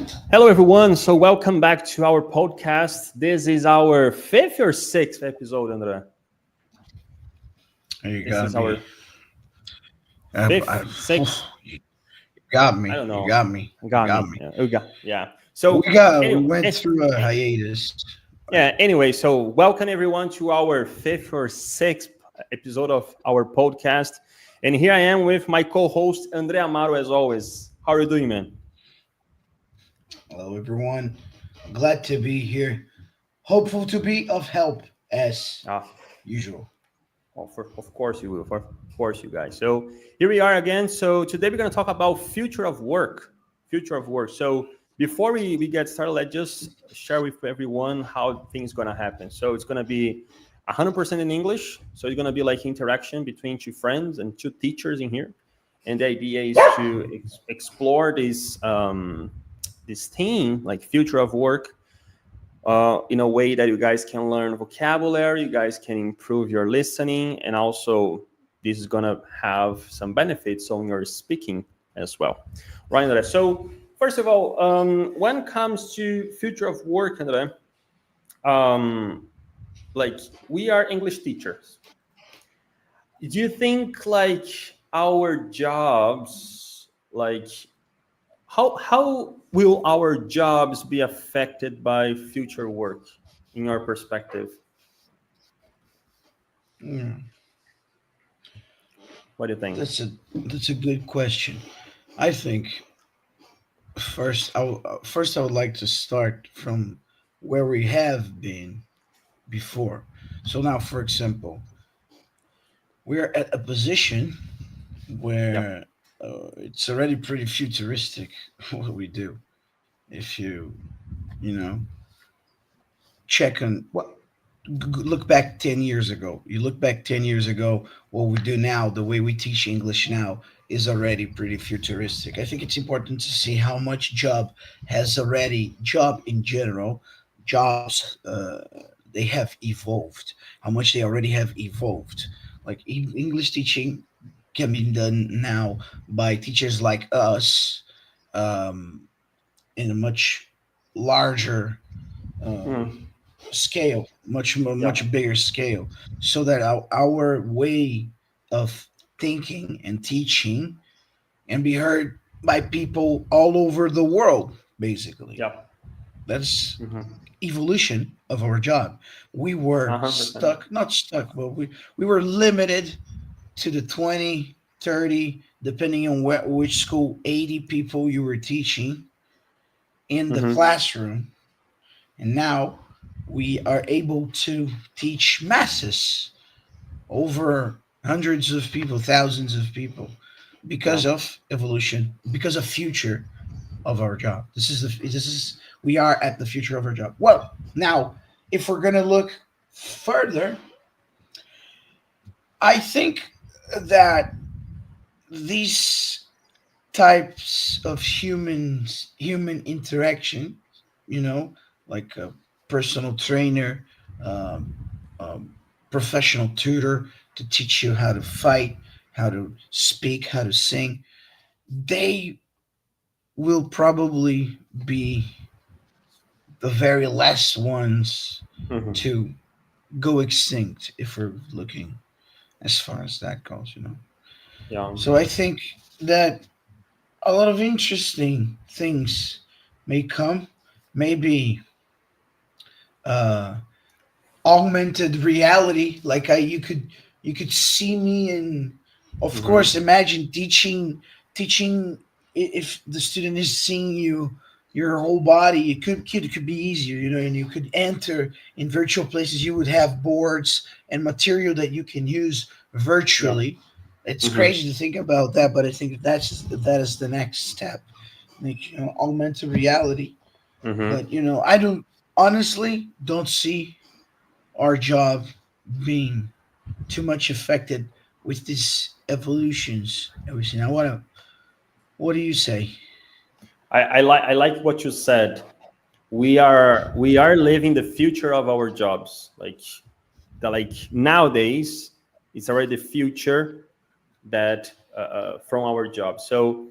Hello, everyone. So welcome back to our podcast. This is our fifth or sixth episode, Andrea. You This is got our me. I, I, fifth, sixth. you got I me. don't You know. got me. You Got got me. me. Yeah. Yeah. We So got. We anyway, went through a hiatus. yeah. Anyway, so welcome everyone to our fifth or sixth episode of our podcast. And here I am with my co-host Andrea Amaro, as always. How are you doing, man? Hello, everyone. Glad to be here. Hopeful to be of help as Ah, usual. of course you will. Of course, you guys. So here we are again. So today we're going to talk about future of work. Future of work. So before we get started, let's just share with everyone how things going to happen. So it's going to be 100% in English. So it's going to be like interaction between two friends and two teachers in here. And the idea is to explore this theme, like future of work, in a way that you guys can learn vocabulary, you guys can improve your listening, and also this is gonna have some benefits on your speaking as well. Right, Andre? So first of all, when it comes to future of work, Andre, um, like we are English teachers. Do you think like our jobs, like how will our jobs be affected by future work in your perspective? Yeah, What do you think? that's a good question. I think first I would like to start from where we have been before. So now, for example, we're at a position Yeah. where it's already pretty futuristic what we do. If you know, check on What? look back 10 years ago. You look back 10 years ago, what we do now, the way we teach English now is already pretty futuristic. I think it's important to see how much job in general, jobs, they have evolved, how much they already have evolved. Like English teaching can be done now by teachers like us, um, in a much larger um, Mm, scale, yeah. much bigger scale, so that our way of thinking and teaching and be heard by people all over the world. Basically, Yeah. that's Mm-hmm. evolution of our job. We were 100%. not stuck, but we were limited to the 20, 30, depending on which school, 80 people you were teaching in the Mm-hmm. classroom. And now we are able to teach masses, over hundreds of people, thousands of people, Yeah. because of evolution, because of future of our job. This is we are at the future of our job. Well, now if we're gonna look further, I think that these types of human interaction, you know, like a personal trainer, um, um, professional tutor to teach you how to fight, how to speak, how to sing, they will probably be the very last ones Mm-hmm. to go extinct if we're looking as far as that goes, you know. Yeah. So I think that a lot of interesting things may come. Maybe uh, augmented reality, like you could see me, and of course, Mm-hmm. imagine teaching. If the student is seeing you, your whole body, it could be easier, you know, and you could enter in virtual places. You would have boards and material that you can use Yeah. virtually. It's Mm-hmm. crazy to think about that, but I think that is the next step, like, you know, augmented reality. Mm-hmm. But you know, I don't honestly don't see our job being too much affected with these evolutions. Everything. What do you say? I like what you said. We are living the future of our jobs. Like nowadays, it's already the future that from our job. So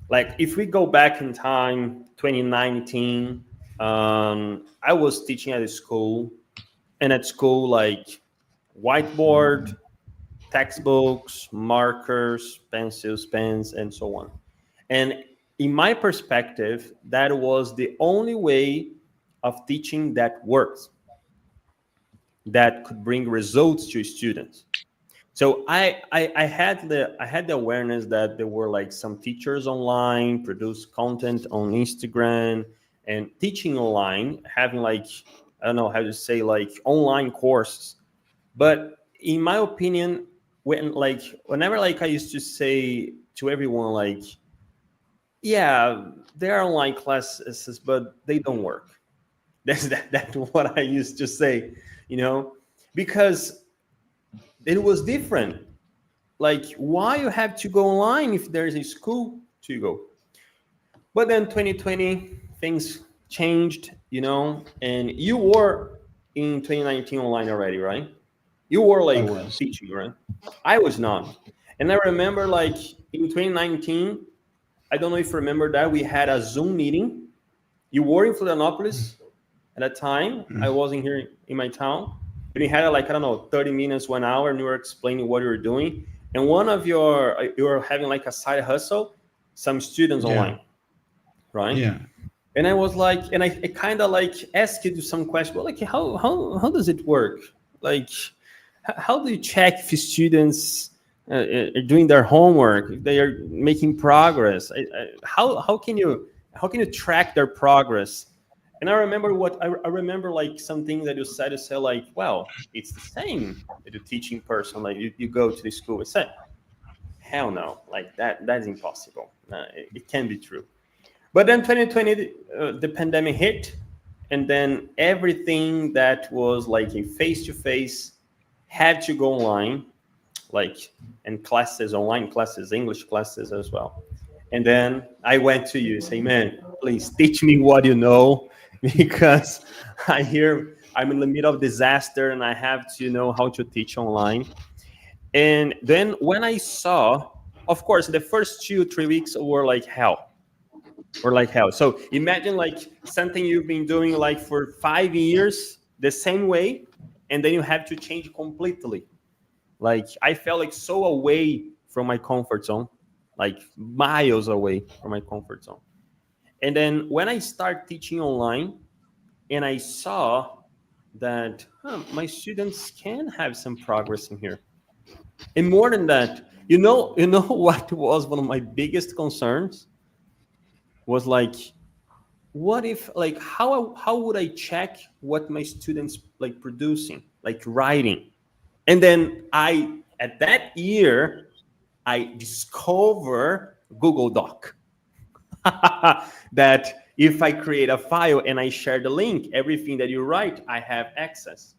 Like if we go back in time, 2019, I was teaching at a school, and at school, like whiteboard, textbooks, markers, pencils, pens, and so on. And in my perspective, that was the only way of teaching that works, that could bring results to students. So I had the awareness that there were like some teachers online produce content on Instagram and teaching online, having like, I don't know how to say, like online courses. But in my opinion, whenever like I used to say to everyone, like, yeah, there are online classes, but they don't work. That's what I used to say, you know, because it was different. Like, why you have to go online if there's a school to go? But then 2020 things changed, you know, and you were in 2019 online already, right? You were I like was. teaching, right? I was not. And I remember like in 2019, I don't know if you remember that we had a Zoom meeting. You were in Florianopolis at that time. I wasn't here in my town. And we had like, I don't know, 30 minutes, 1 hour, and you were explaining what you were doing. And one of you were having like a side hustle, some students Yeah. online, right? Yeah. And I was like, and I kind of like asked you some questions, well, like, how does it work? Like, how do you check if students are doing their homework, if they are making progress? How can you track their progress? And I remember I remember like something that you said. You said like, well, it's the same that you teach in person. Like you go to the school. I said, hell no, like that's impossible. It can't be true. But then 2020, the pandemic hit, and then everything that was like a face-to-face had to go online, like, and classes, online classes, English classes as well. And then I went to you, say, man, please teach me what you know, because I hear I'm in the middle of disaster and I have to know how to teach online. And then when I saw, of course, the first 2 3 weeks were like hell, or like hell. So imagine like something you've been doing like for 5 years the same way, and then you have to change completely. Like I felt like so away from my comfort zone, like miles away from my comfort zone. And then when I start teaching online, and I saw that my students can have some progress in here. And more than that, you know what was one of my biggest concerns was like, what if like how would I check what my students like producing, like writing? And then I at that year I discover Google Doc. That if I create a file and I share the link, everything that you write, I have access.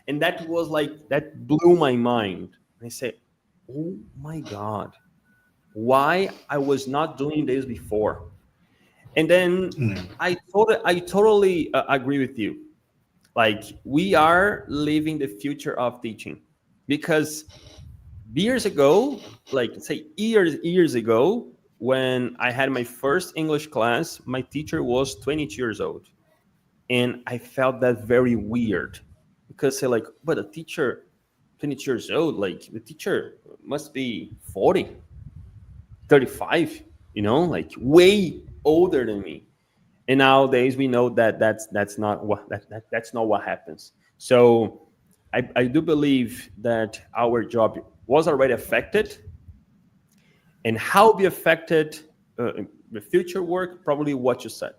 And that was like, that blew my mind. I said, oh my God, why I was not doing this before? And then Yeah. I totally agree with you. Like we are living the future of teaching, because years ago, like say years ago, when I had my first English class, my teacher was 22 years old, and I felt that very weird, because say like, but a teacher 22 years old, like the teacher must be 40, 35, like way older than me. And nowadays we know that that's not what that's not what happens. So I do believe that our job was already affected, and how be affected the future work, probably what you said.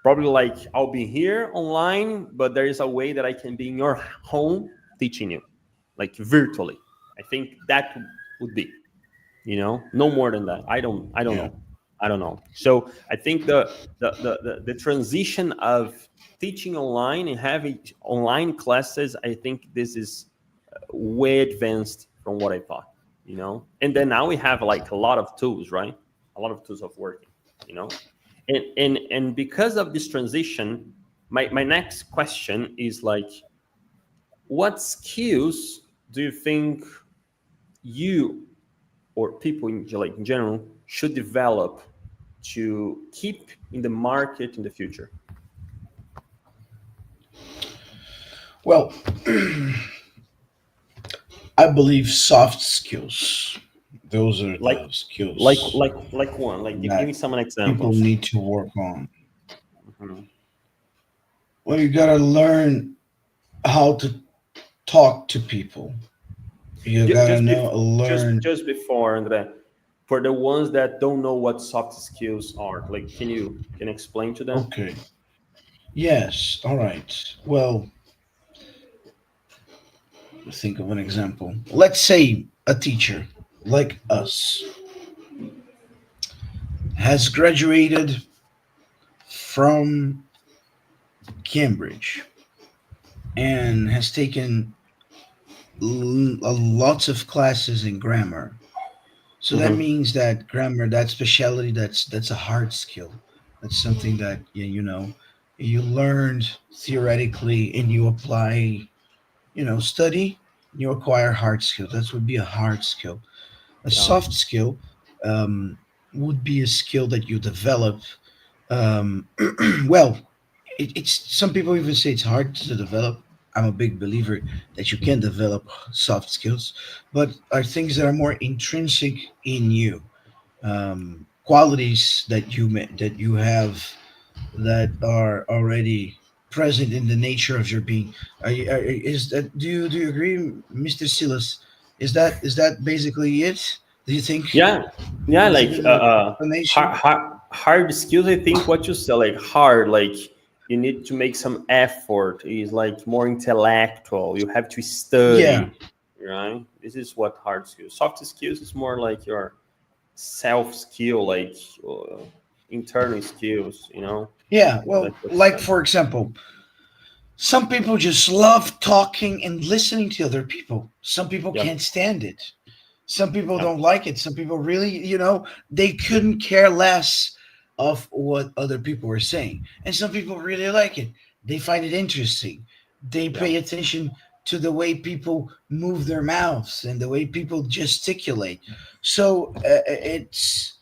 Probably like I'll be here online, but there is a way that I can be in your home teaching you, like virtually. I think that would be, no more than that. I don't Yeah. know. I don't know. So I think the transition of teaching online and having online classes, I think this is way advanced from what I thought, and then now we have like a lot of tools, right? A lot of tools of working, you know and because of this transition, my next question is like, what skills do you think you or people in general should develop to keep in the market in the future? Well, I believe soft skills. Those are Like the skills one. Like give that me some people examples. need to work on. Mhm. Well, you gotta learn how to talk to people. You gotta Just know, before, learn. just before, Andre, for the ones that don't know what soft skills are, like can you explain to them? Okay. Yes. All right. Well, think of an example. Let's say a teacher like us has graduated from Cambridge and has taken lots of classes in grammar. So that Mm-hmm. means that grammar, that specialty, that's a hard skill. That's something that you learned theoretically and you apply, study, you acquire hard skill. That would be a hard skill. A Yeah, soft skill um, would be a skill that you develop. Um, well, it's some people even say it's hard to develop. I'm a big believer that you can develop soft skills, but are things that are more intrinsic in you, qualities that you have that are already present in the nature of your being. Is that do you agree, Mr. Silas? Is that basically it? Do you think? yeah, yeah. Is it Like an explanation? hard skills. I think what you say, like hard, like you need to make some effort. Is like more intellectual. You have to Yeah, study, right? This is what hard skills. Soft skills is more like your self skill, like uh, internal skills. yeah. Like Well, what you like said. for example, some people just love talking and listening to other people. Some people Yeah, can't stand it. Some people yeah, don't like it. Some people really, they couldn't care less of what other people were saying. And some people really like it. They find it interesting. They yeah, pay attention to the way people move their mouths and the way people gesticulate. So it's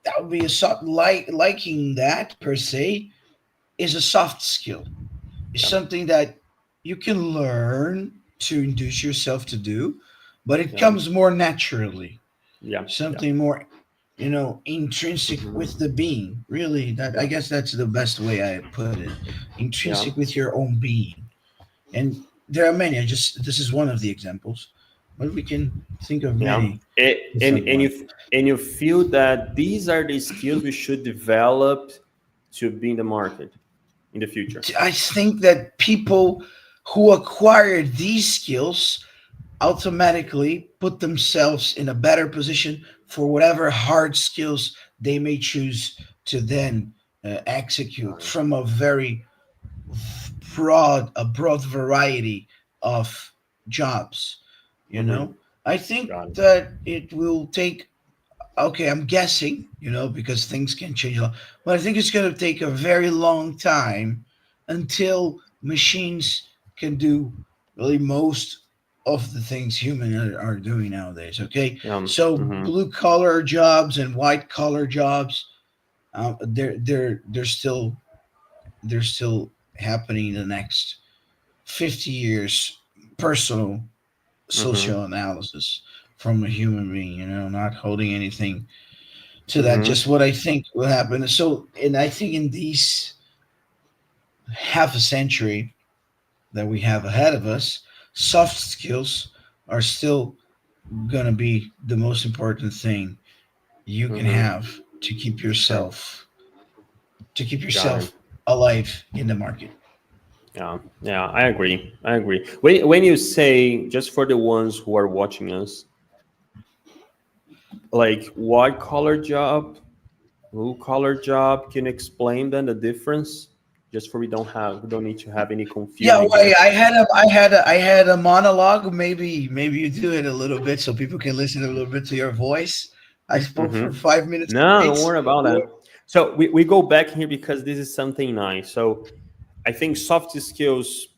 that would be a soft liking that per se is a soft skill. It's yeah, something that you can learn to induce yourself to do, but it yeah, comes more naturally. yeah, yeah. Something more, intrinsic with Mhm. the being. Really, that I Yeah, guess that's the best way I put it. yeah, Intrinsic with your own being. And there are many. This is one of the examples, but we can think of yeah. many And different and ones. you feel that these are the skills we should develop to be in the market in the future. I think that people who acquire these skills automatically put themselves in a better position for whatever hard skills they may choose to then execute Got it. from a broad variety of jobs. You Mm-hmm. know, I think Got it. that it will take. Okay, I'm guessing, because things can change a lot, but I think it's going to take a very long time until machines can do really most of the things humans are doing nowadays. Okay, so Mm-hmm. blue collar jobs and white collar jobs, they're still happening in the next 50 years. Personal Mm-hmm. social analysis from a human being, not holding anything to that. Mm-hmm. Just what I think will happen. So, and I think in these half a century that we have ahead of us, soft skills are still going to be the most important thing you can Mm-hmm. have to keep Sure. Got it. alive in the market. Yeah, yeah, I agree. I agree. When you say, just for the ones who are watching us, like white collar job, blue collar job, can you explain then the difference? Just for we don't need to have any Yeah, confusion well, here. I had a monologue. Maybe you do it a little bit so people can listen a little bit to your voice. I spoke for Mm-hmm. 5 minutes No, don't straight. worry about that. So we go back here because this is something nice. So I think soft skills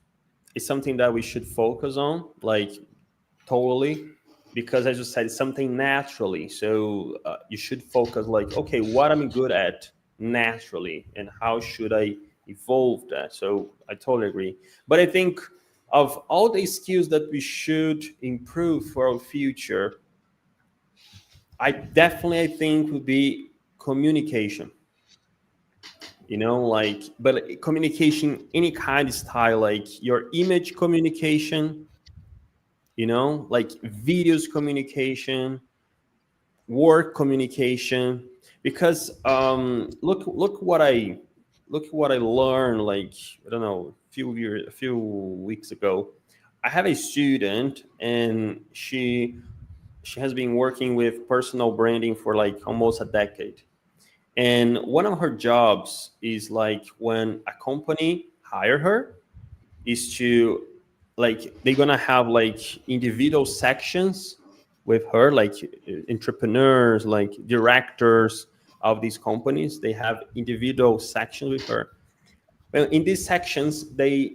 is something that we should focus on, like totally. because as you said, it's something naturally. So you should focus like, okay, what I'm good at naturally, and how should I evolve that? So I totally agree. But I think of all the skills that we should improve for our future, I think would be communication. Like, but communication, any kind of style, like your image communication, like videos communication, work communication. Because look what I learned, like, I don't know, a few weeks ago. I have a student, and she has been working with personal branding for like almost a decade. And one of her jobs is like, when a company hire her, is to, like, they're gonna have like individual sections with her, like entrepreneurs, like directors of these companies. They have individual sections with her. Well, in these sections,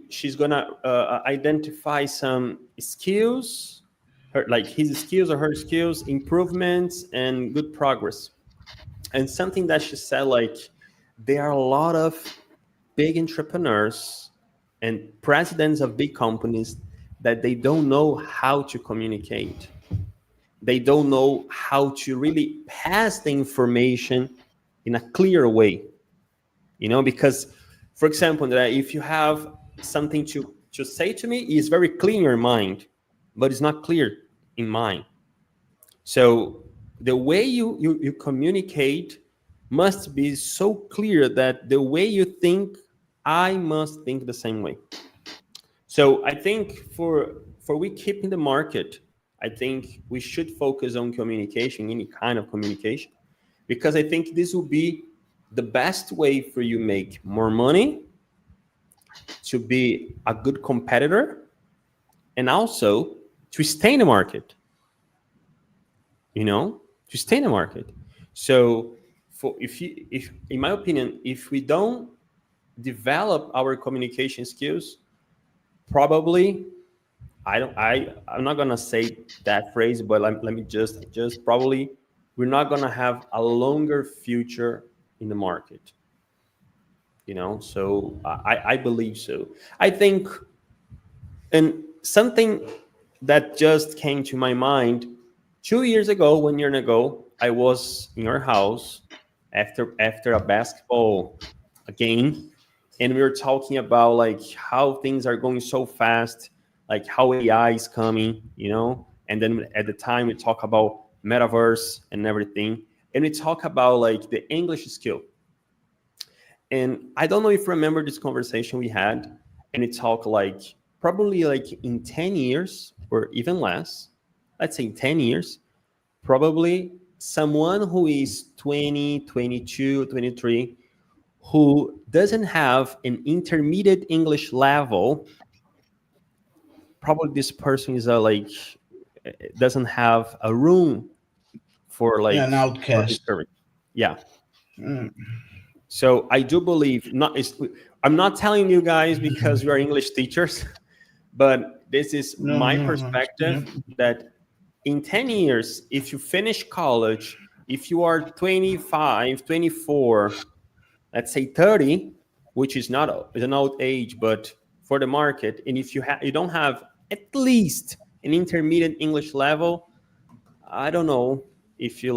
she's gonna identify some skills, like his skills or her skills, improvements, and good progress. And something that she said, like, there are a lot of big entrepreneurs and presidents of big companies that they don't know how to communicate. They don't know how to really pass the information in a clear way. Because, for example, that if you have something to say to me, it's very clear in your mind, but it's not clear in mine. So the way you communicate must be so clear that the way you think, I must think the same way. So I think for we keep in the market, I think we should focus on communication, any kind of communication, because I think this will be the best way for you make more money, to be a good competitor, and also to stay in the market. To stay in the market. So if in my opinion, if we don't develop our communication skills, probably, I'm not gonna say that phrase, but let me just probably, we're not gonna have a longer future in the market. So I believe so. I think, and something that just came to my mind, 2 years ago, 1 year ago, I was in our house after a basketball game, and we were talking about like how things are going so fast, like how AI is coming, and then at the time we talk about metaverse and everything, and we talk about like the English skill. And I don't know if you remember this conversation we had, and it talked like probably like in 10 years or even less, let's say 10 years, probably someone who is 20, 22, 23, who doesn't have an intermediate English level, probably this person is doesn't have a room for Yeah, an for his outcast. career. Yeah. Mm. So I do believe, I'm not telling you guys because you are English teachers, but this is No, my no, no. Yeah. perspective, that in 10 years, if you finish college, if you are 25, 24, let's say 30, which is is an old age, but for the market, and if you don't have at least an intermediate English level, I don't know if you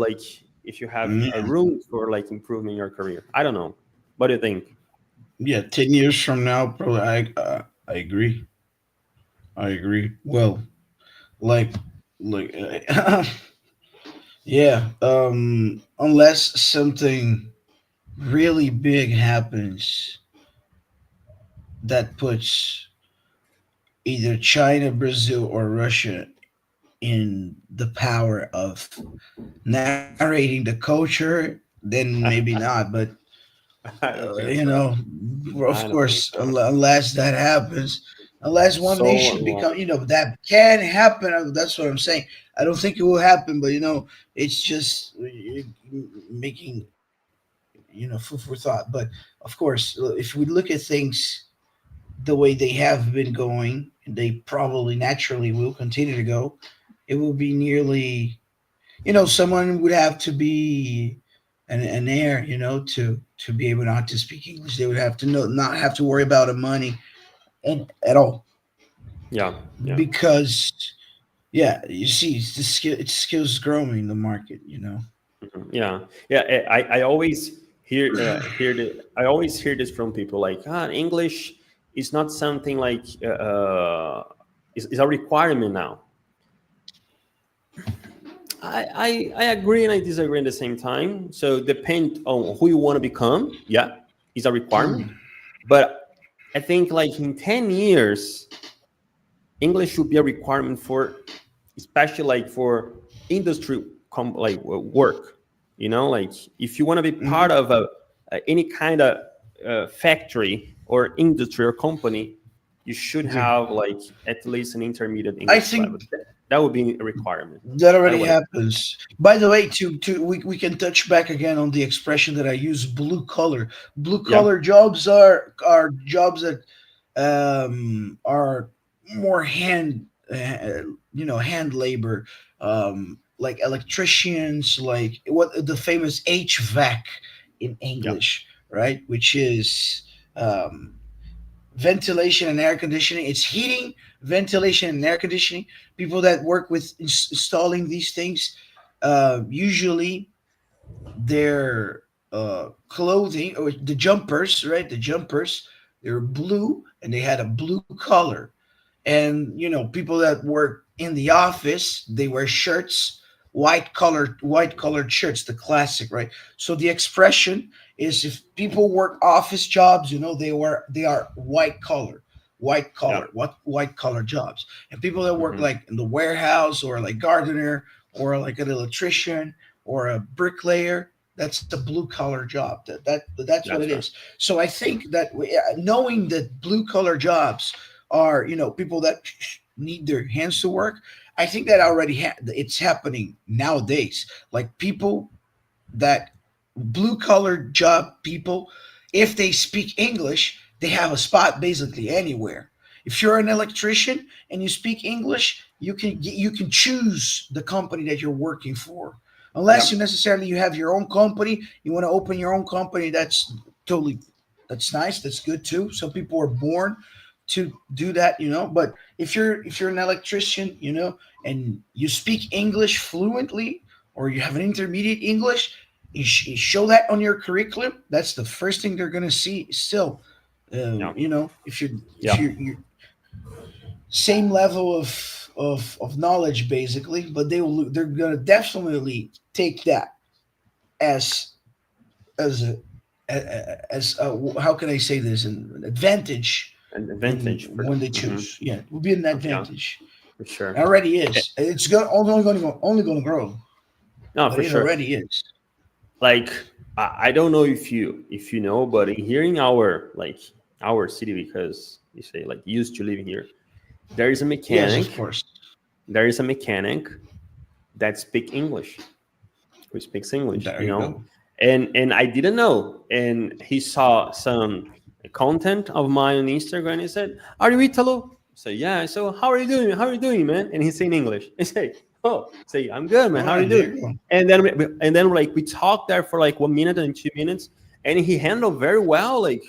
have a Yeah. room for like improving your career. I don't know. What do you think? Yeah, 10 years from now, probably. I agree. I agree. Well, like, like, yeah. Unless something really big happens that puts either China, Brazil, or Russia in the power of narrating the culture, then maybe not. But I don't think you so. know, of I don't think course, so. unless that happens, unless one So nation become, that can happen. That's what I'm saying. I don't think it will happen, but it's just making food for thought. But of course, if we look at things the way they have been going, they probably naturally will continue to go. it will be nearly, someone would have to be an heir, to be able not to speak English. They would have to know, not have to worry about the money and at all, Yeah, yeah. because yeah, you see, it's the skill, it's skills growing in the market. Yeah, yeah. I always I always hear this from people like, English is not something like is a requirement now. I agree and I disagree at the same time. So depend on who you want to become. Yeah, is a requirement. But I think like in 10 years, English should be a requirement for, especially like for industry work. Like if you want to be part of any kind of factory or industry or company, you should have like at least an intermediate I English level. think That would be a requirement. that That already way. happens. By the way, we can touch back again on the expression that I use, blue collar. Blue Yeah. collar jobs are jobs that are more hand labor, like electricians, like what the famous HVAC in Yeah. English, right? Which is ventilation and air conditioning. It's heating, ventilation, and air conditioning. People that work with installing these things, usually their clothing or the jumpers, right? The jumpers, they're blue and they had a blue color. And people that work in the office, they wear shirts, white colored shirts, the classic, right? So the expression is, if people work office jobs, they are Yeah. white collar jobs. And people that work Hmm. like in the warehouse, or like gardener, or like an electrician, or a bricklayer, that's the blue collar job. That's what it That's right. is. So I think that knowing that blue collar jobs are, people that need their hands to work, I think that already it's happening nowadays. Like people that blue collar job people, if they speak English, they have a spot basically anywhere. If you're an electrician and you speak English, you can choose the company that you're working for. Unless Yeah. you have your own company, you want to open your own company. Totally that's nice. That's good too. Some people are born to do that, But if you're an electrician, and you speak English fluently, or you have an intermediate English, you show that on your curriculum. That's the first thing they're gonna see. Still, Yeah. if you're same level of knowledge basically, but they're gonna definitely take that as as a how can I say this, an advantage An in advantage for when them. they Hmm. choose. Yeah, it will be an Yeah, advantage. for It sure. already Eh, is. It's only going to grow, No, but for it sure. already is. Like I don't know if you know, but in here in our our city, because you say like used to living here, there is a Yes, of mechanic. course. There is a mechanic that speak English, who speaks English, There you go. and I didn't know, and he saw some content of mine on Instagram. He said, "Are you Italo?" I say, "Yeah." So how are you doing? How are you doing, man? And he's saying English. I say, "Oh, say I'm good, man. All How are you right, there doing?" you go. And then like we talked there for like 1 minute and 2 minutes, and he handled very well like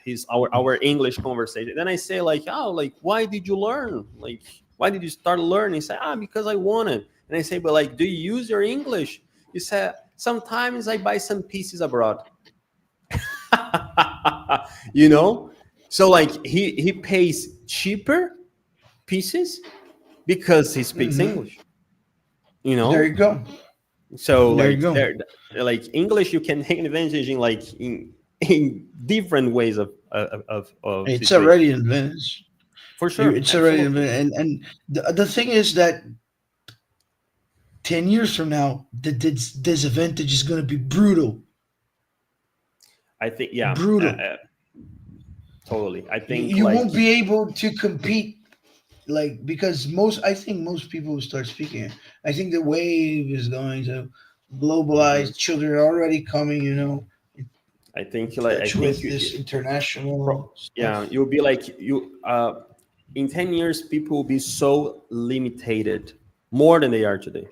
his our English conversation. Then I say like, "Oh, like why did you learn? Like why did you start learning?" He said, "Because I wanted." And I say, "But like, do you use your English?" He said, "Sometimes I buy some pieces abroad." you know, so like he pays cheaper pieces because he speaks Hmm. English. You There you know, go. so There you like go. there, like English, you can take advantage in like in different ways of It's situation. already advanced. For sure, It's already absolutely. advanced. And the thing is that 10 years from now, the disadvantage is going to be brutal, I think yeah, brutal. totally. I think You like won't be able to compete, like, because I think most people will start speaking it. I think the wave is going to mhm. globalize. Children are already coming, in I think touch like with this international yeah, stuff. you'll be like you. in 10 years, people will be so limited, more than they are today,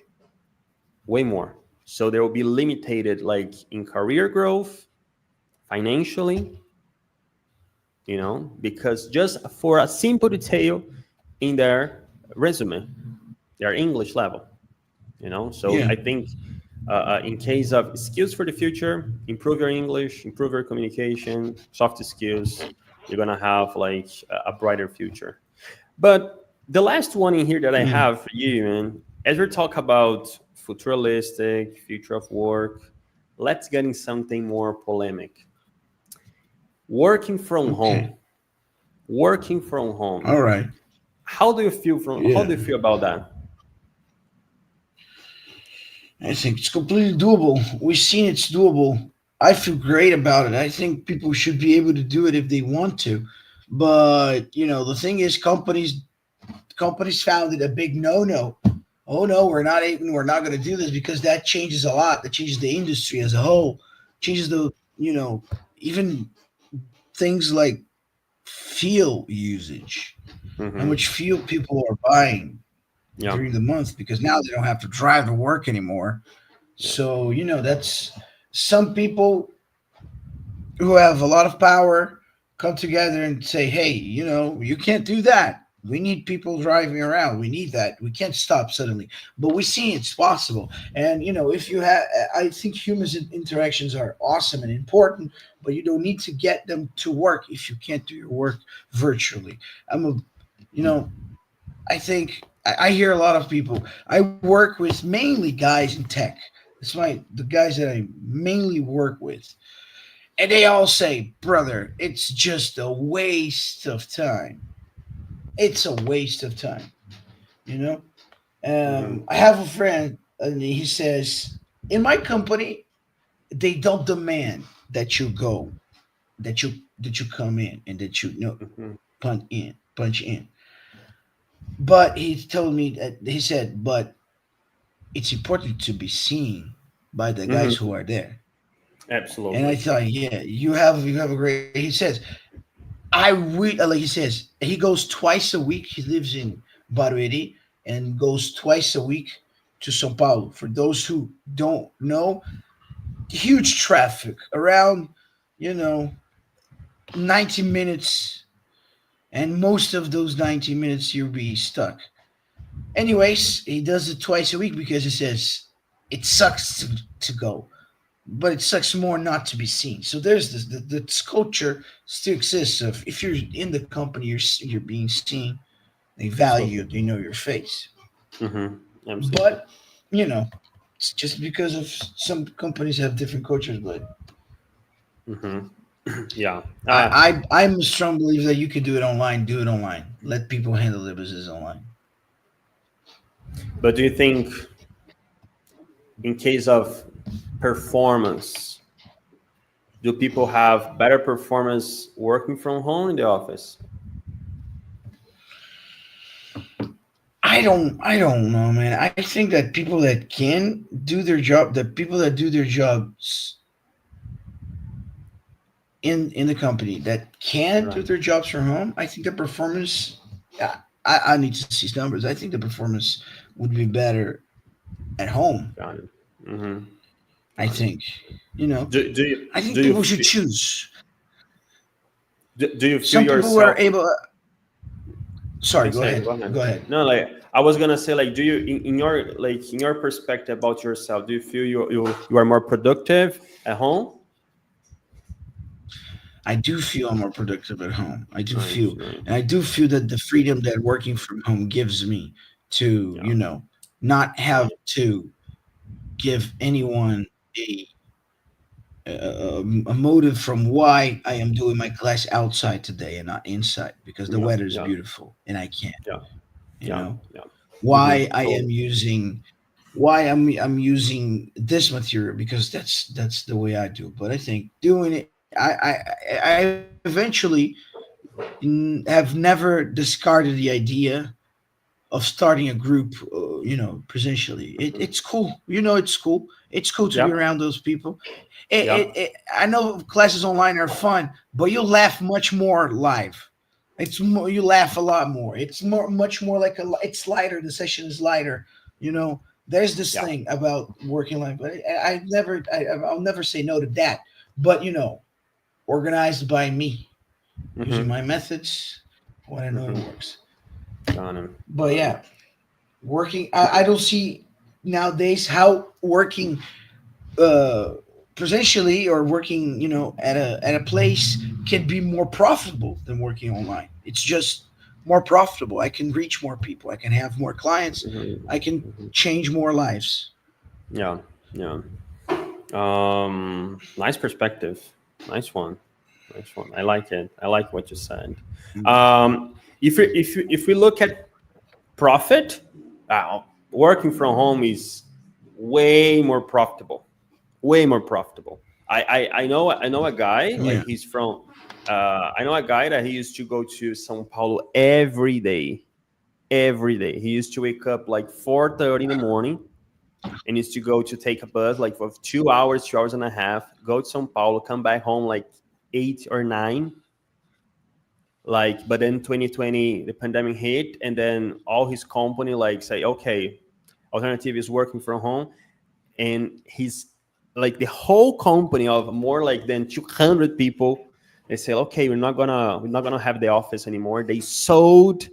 way more. So they will be limited, like in career growth, financially, because just for a simple detail in their resume, their English level, So Yeah. I think in case of skills for the future, improve your English, improve your communication, soft skills, you're gonna have like a brighter future. But the last one in here that I Yeah. have for you, man, as we talk about futuristic, future of work, let's get in something more polemic. Working from Okay. home. Working from home. All right. How Yeah. do you feel about that? I think it's completely doable. We've seen it's doable. I feel great about it. I think people should be able to do it if they want to. But the thing is, companies found it a big no. Oh no, we're not going to do this because that changes a lot. That changes the industry as a whole. Changes even things like fuel usage. How Mm-hmm. much fuel people are buying Yeah. during the month because now they don't have to drive to work anymore. Yeah. So, that's some people who have a lot of power come together and say, hey, you can't do that. We need people driving around. We need that. We can't stop suddenly. But we see it's possible. And, if you have, I think humans interactions are awesome and important, but you don't need to get them to work if you can't do your work virtually. I'm a, you know, I think I hear a lot of people. I work with mainly guys in tech. It's the guys that I mainly work with, and they all say, "Brother, it's just a waste of time. It's a waste of time." You know. Mm-hmm. I have a friend, and he says, "In my company, they don't demand that you go, that you come in, and that you know Mm-hmm. punch in." But he told me that he said, but it's important to be seen by the guys Mm-hmm. who are there. And I Absolutely. thought, yeah, you have a great. He says, like he says, he goes twice a week. He lives in Barueri and goes twice a week to São Paulo. For those who don't know, huge traffic around, you know, 90 minutes, and most of those 90 minutes you'll be stuck. Anyways, he does it twice a week because he says it sucks to go, but it sucks more not to be seen. So there's this culture still exists of if you're in the company, you're being seen, they value, Absolutely. they know your face. Mm-hmm. Absolutely. But you know, it's just because of some companies have different cultures. But Mm-hmm. Yeah. I'm a strong believer that you can do it online. Do it online. Let people handle their business online. But do you think, in case of performance, do people have better performance working from home in the office? I don't know, man. I think that people that can do their job, the people that do their jobs in the company that can do Right. their jobs from home, I think the performance. I need to see numbers. I think the performance would be better at home. Got it. Mm-hmm. I Got it. think, you know, Do, do you I do think you people should feel, choose. do you feel Some people are yourself? able. You Sorry, can go say, ahead. go ahead. Go ahead. No, like I was gonna say, like, do you in your perspective about yourself, do you feel you are more productive at home? I do feel I'm more productive at home. I do Nice, feel, nice. and I do feel that the freedom that working from home gives me to, Yeah. not have to give anyone a a motive from why I am doing my class outside today and not inside because the Yeah. weather is Yeah. beautiful and I can't. Yeah. You Yeah. know Yeah. why Mm-hmm. I am Totally. using why I'm using this material because that's the way I do. But I think doing it, I eventually have never discarded the idea of starting a group, presentially. Mm-hmm. It's cool. It's cool. It's cool to be Yeah. around those people. It, Yeah. it, it, I know classes online are fun, but you'll laugh much more live. It's more, you laugh a lot more. It's much more like it's lighter. The session is lighter. You know, there's this Yeah. thing about working life. I'll never say no to that. But you know, organized by me, using Mm-hmm. my methods when I know it Mm-hmm. works. Got him. But yeah, working. I don't see nowadays how working uh, presentially or working, you know, at a place can be more profitable than working online. It's just more profitable. I can reach more people. I can have more clients. I can Mm-hmm. change more lives. Yeah. Yeah. Nice perspective. Nice one. Nice one. I like it. I like what you said. If we look at profit, working from home is way more profitable. Way more profitable. I know a guy like Yeah. he's from. I know a guy that he used to go to São Paulo every day. Every day, he used to wake up like 4:30 in the morning and used to go to take a bus like for 2 hours, 2 hours and a half, go to São Paulo, come back home like 8 or 9. Like, but then 2020, the pandemic hit, and then all his company like say, okay, alternative is working from home, and he's like the whole company of more like than 200 people. They say, okay, we're not gonna have the office anymore. They sold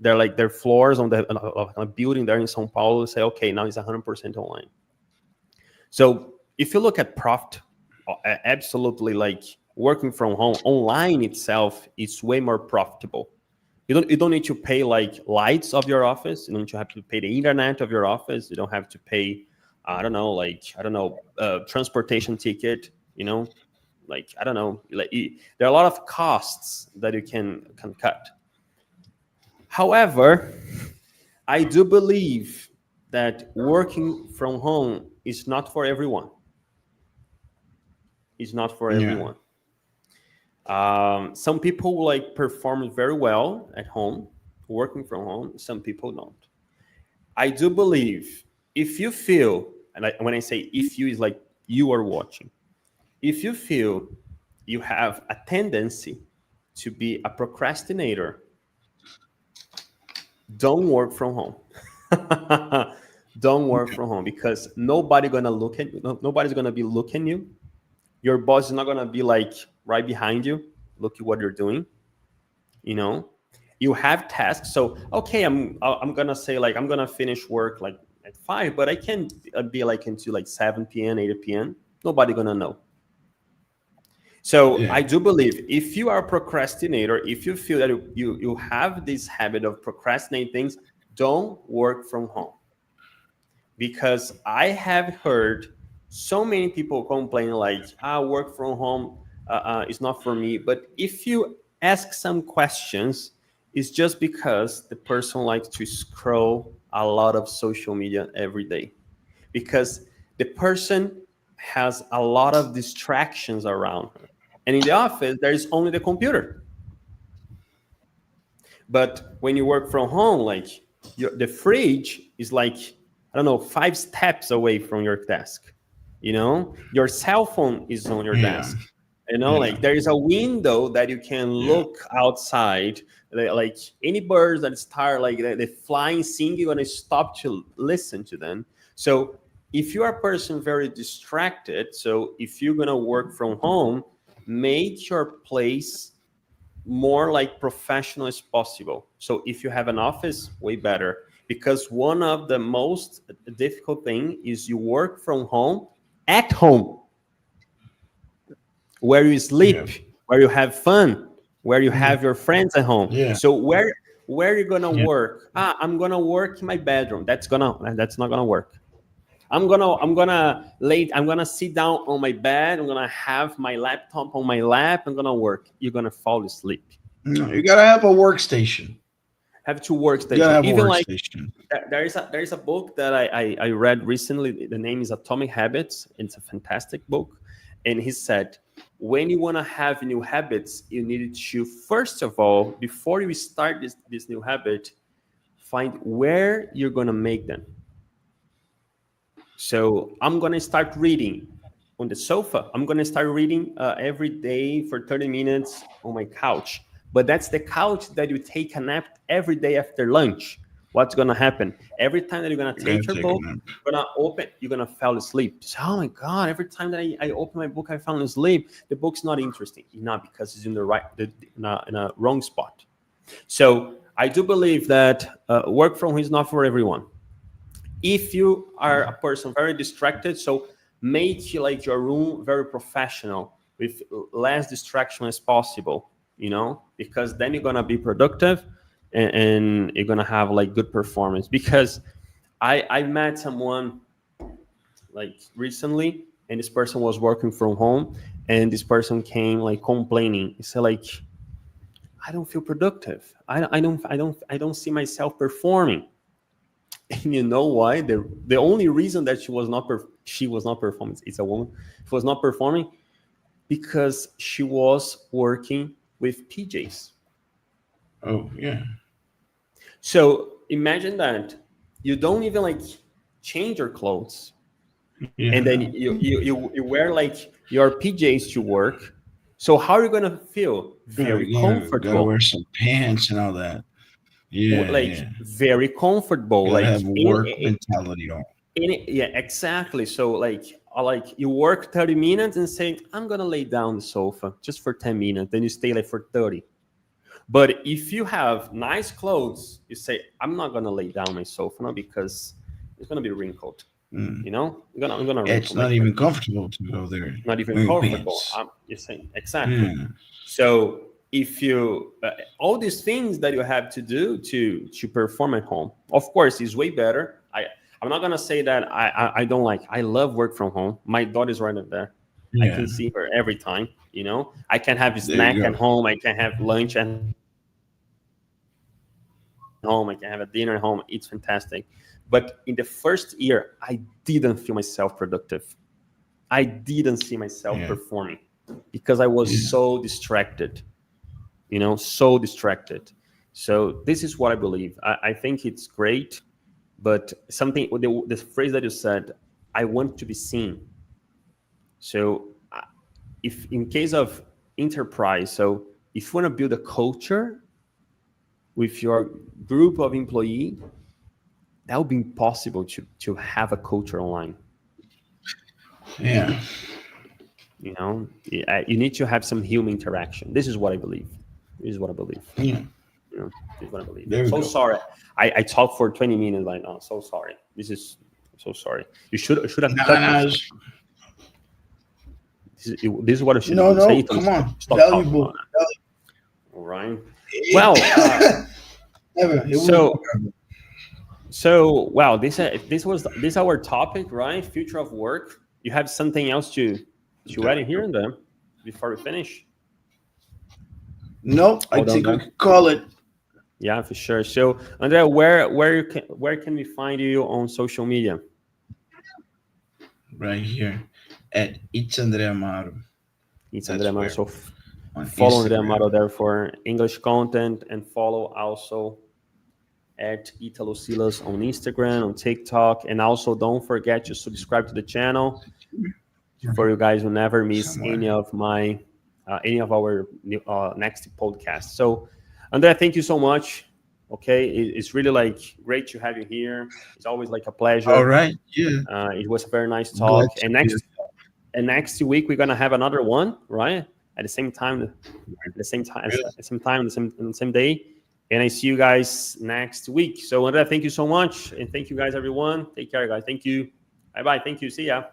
their floors on the on a building there in São Paulo. Say, okay, now it's 100% online. So if you look at profit, absolutely, like working from home online itself is way more profitable. You don't need to pay like lights of your office. You don't have to pay the internet of your office. You don't have to pay, transportation ticket. You know, like I don't know, like there are a lot of costs that you can cut. However, I do believe that working from home is not for everyone. It's not for Yeah. everyone. Some people like perform very well at home, working from home. Some people don't. I do believe if you feel, and when I say if you, is like you are watching. If you feel you have a tendency to be a procrastinator, don't work from home. Don't work Okay. from home because nobody gonna look at you. Nobody's gonna be looking you. Your boss is not gonna be like right behind you, look at what you're doing. You know, you have tasks. So okay, I'm gonna say like I'm gonna finish work like at 5, but I can be like into like 7 p.m., 8 p.m. Nobody gonna know. So Yeah. I do believe if you are a procrastinator, if you feel that you have this habit of procrastinating things, don't work from home. Because I have heard so many people complain like, work from home is not for me. But if you ask some questions, it's just because the person likes to scroll a lot of social media every day. Because the person has a lot of distractions around her. And in the office, there is only the computer. But when you work from home, like the fridge is like, I don't know, 5 steps away from your desk. You know, your cell phone is on your Yeah. desk. You know, Yeah. like there is a window that you can Yeah. look outside. Like any birds that start like the flying, singing, you're gonna stop to listen to them. So if you are a person very distracted, so if you're gonna work from home, make your place more like professional as possible. So if you have an office, way better. Because one of the most difficult thing is you work from home at home, where you Yeah. sleep, where you have fun, where you Yeah. have your friends at home. Yeah. So where you gonna Yeah. work? I'm gonna work in my bedroom. That's not gonna work. I'm gonna sit down on my bed. I'm gonna have my laptop on my lap. I'm gonna work. You're gonna fall asleep. No, you gotta have a workstation. Have two You gotta workstation. have a Even like workstation. there is a book that I read recently. The name is Atomic Habits. It's a fantastic book, and he said when you want to have new habits, you need to first of all, before you start this new habit, find where you're gonna make them. So I'm gonna start reading on the sofa. I'm gonna start reading every day for 30 minutes on my couch. but that's the couch that you take a nap every day after lunch. What's gonna happen? Every time that you're gonna take your book, you're gonna open, you're gonna fall asleep. So, oh my God, every time that I open my book, I fall asleep. The book's not interesting. Not because it's in in a wrong spot. So I do believe that work from home is not for everyone. If you are a person very distracted, so make like your room very professional with less distraction as possible, because then you're gonna be productive and you're gonna have like good performance. Because I met someone like recently, and this person was working from home, and this person came like complaining. He said like, I don't feel productive. I don't see myself performing. And you know why? The only reason that she was not performing, it's a woman, she was not performing because she was working with PJs. Oh yeah. So imagine that you don't even like change your clothes, and then you wear like your PJs to work. So how are you gonna feel? Very comfortable. Gotta wear some pants and all that. Yeah, very comfortable. gotta Like have work mentality on. Yeah, exactly. So like you work 30 minutes and say, I'm gonna lay down on the sofa just for 10 minutes. Then you stay like for 30. But if you have nice clothes, you say, I'm not gonna lay down on my sofa now because it's gonna be wrinkled. I'm gonna. It's not even comfortable to go there. Not even comfortable. You're saying exactly. Yeah. So if you all these things that you have to do to perform at home, of course, is way better. I'm not gonna say that I don't like. I love work from home. My daughter's right up there. Yeah. I can see her every time. I can have a snack at home. I can have lunch at home. I can have a dinner at home. It's fantastic. But in the first year, I didn't feel myself productive. I didn't see myself performing because I was so distracted. So distracted. So this is what I believe. I think it's great, but something, the phrase that you said, I want to be seen. So if in case of enterprise, so if you want to build a culture with your group of employees, that would be impossible to have a culture online. Yeah. You need to have some human interaction. This is what I believe. Yeah. This is what I believe. So sorry. I talked for 20 minutes right now. So sorry. I'm so sorry. You should have cut this. This is what I should say. No, come on. Stop valuable. All right. Well, so wow, this is our topic, right? Future of work. You have something else to add in here and then before we finish? No, I think we could call it. Yeah, for sure. So, Andrea, where can we find you on social media? Right here at It's Andrea Amaro. It's Andrea Amaro. So follow Andrea Amaro there for English content, and follow also at Italo Silas on Instagram, on TikTok, and also don't forget to subscribe to the channel for you guys who never miss any of our next podcast. So, Andrea, thank you so much. Okay, it's really like great to have you here. It's always like a pleasure. All right, yeah. It was a very nice talk. And next week we're gonna have another one, right? At the same time, the same day. And I see you guys next week. So, Andrea, thank you so much, and thank you guys, everyone. Take care, guys. Thank you. Bye-bye. Thank you. See ya.